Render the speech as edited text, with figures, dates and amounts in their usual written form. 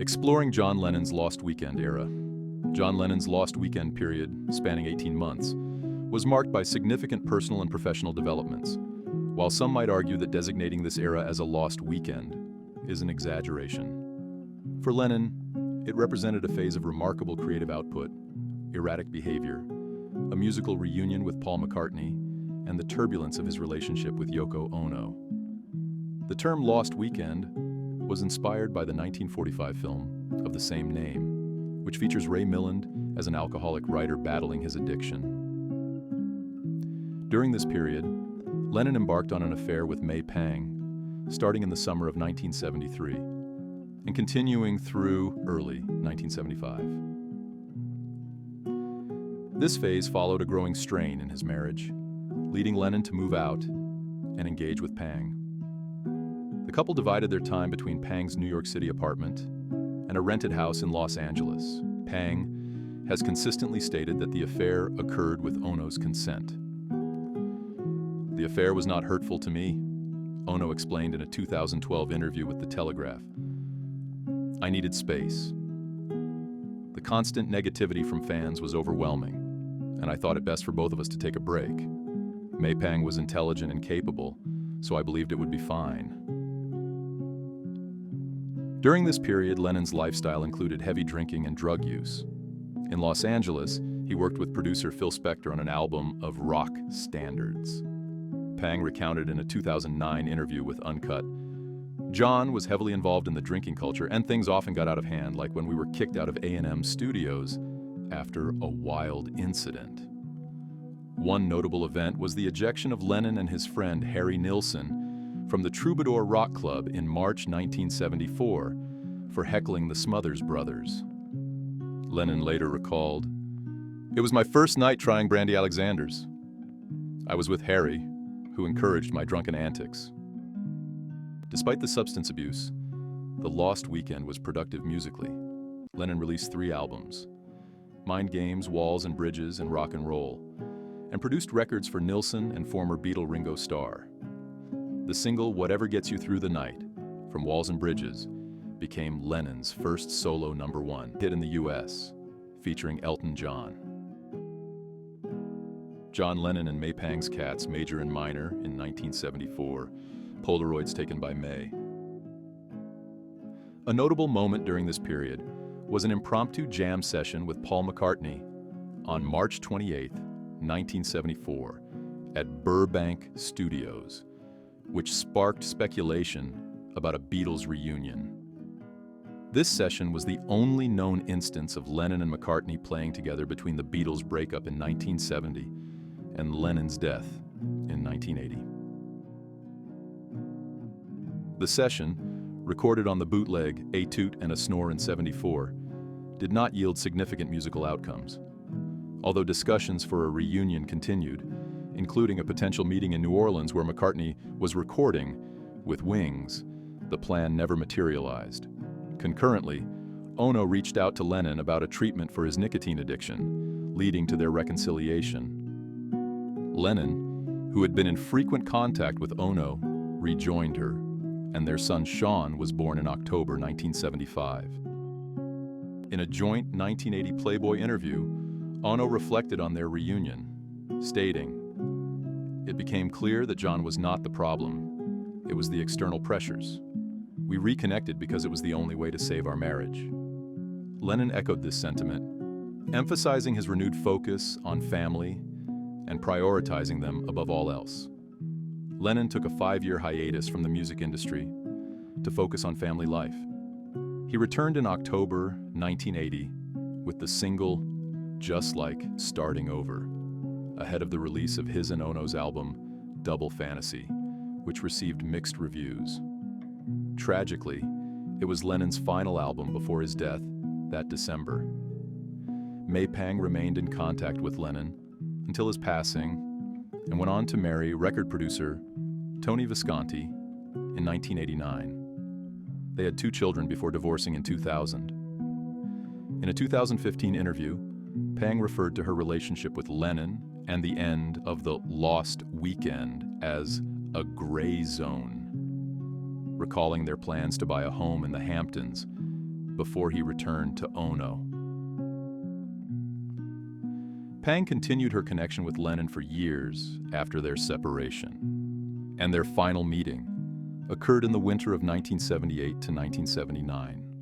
Exploring John Lennon's Lost Weekend era. John Lennon's Lost Weekend period, spanning 18 months, was marked by significant personal and professional developments. While some might argue that designating this era as a lost weekend is an exaggeration. For Lennon, it represented a phase of remarkable creative output, erratic behavior, a musical reunion with Paul McCartney, and the turbulence of his relationship with Yoko Ono. The term Lost Weekend was inspired by the 1945 film of the same name, which features Ray Milland as an alcoholic writer battling his addiction. During this period, Lennon embarked on an affair with May Pang, starting in the summer of 1973 and continuing through early 1975. This phase followed a growing strain in his marriage, leading Lennon to move out and engage with Pang. The couple divided their time between Pang's New York City apartment and a rented house in Los Angeles. Pang has consistently stated that the affair occurred with Ono's consent. "The affair was not hurtful to me," Ono explained in a 2012 interview with The Telegraph. "I needed space. The constant negativity from fans was overwhelming, and I thought it best for both of us to take a break. May Pang was intelligent and capable, so I believed it would be fine." During this period, Lennon's lifestyle included heavy drinking and drug use. In Los Angeles, he worked with producer Phil Spector on an album of rock standards. Pang recounted in a 2009 interview with Uncut, "John was heavily involved in the drinking culture, and things often got out of hand, like when we were kicked out of A&M Studios after a wild incident." One notable event was the ejection of Lennon and his friend Harry Nilsson from the Troubadour Rock Club in March 1974 for heckling the Smothers Brothers. Lennon later recalled, "It was my first night trying Brandy Alexander's. I was with Harry, who encouraged my drunken antics." Despite the substance abuse, the Lost Weekend was productive musically. Lennon released 3 albums, Mind Games, Walls and Bridges, and Rock and Roll, and produced records for Nilsson and former Beatle Ringo Starr. The single Whatever Gets You Through the Night from Walls and Bridges became Lennon's first solo #1 hit in the US, featuring Elton John. John Lennon and May Pang's Cats, Major and Minor in 1974, Polaroids taken by May. A notable moment during this period was an impromptu jam session with Paul McCartney on March 28, 1974, at Burbank Studios, which sparked speculation about a Beatles reunion. This session was the only known instance of Lennon and McCartney playing together between the Beatles' breakup in 1970 and Lennon's death in 1980. The session, recorded on the bootleg A Toot and a Snore in '74, did not yield significant musical outcomes. Although discussions for a reunion continued, including a potential meeting in New Orleans where McCartney was recording with Wings, the plan never materialized. Concurrently, Ono reached out to Lennon about a treatment for his nicotine addiction, leading to their reconciliation. Lennon, who had been in frequent contact with Ono, rejoined her, and their son Sean was born in October 1975. In a joint 1980 Playboy interview, Ono reflected on their reunion, stating, "It became clear that John was not the problem. It was the external pressures. We reconnected because it was the only way to save our marriage." Lennon echoed this sentiment, emphasizing his renewed focus on family and prioritizing them above all else. Lennon took a 5-year hiatus from the music industry to focus on family life. He returned in October 1980 with the single Just Like Starting Over, ahead of the release of his and Ono's album, Double Fantasy, which received mixed reviews. Tragically, it was Lennon's final album before his death that December. May Pang remained in contact with Lennon until his passing and went on to marry record producer Tony Visconti in 1989. They had 2 children before divorcing in 2000. In a 2015 interview, Pang referred to her relationship with Lennon and the end of the Lost Weekend as a gray zone, recalling their plans to buy a home in the Hamptons before he returned to Ono. Pang continued her connection with Lennon for years after their separation, and their final meeting occurred in the winter of 1978 to 1979.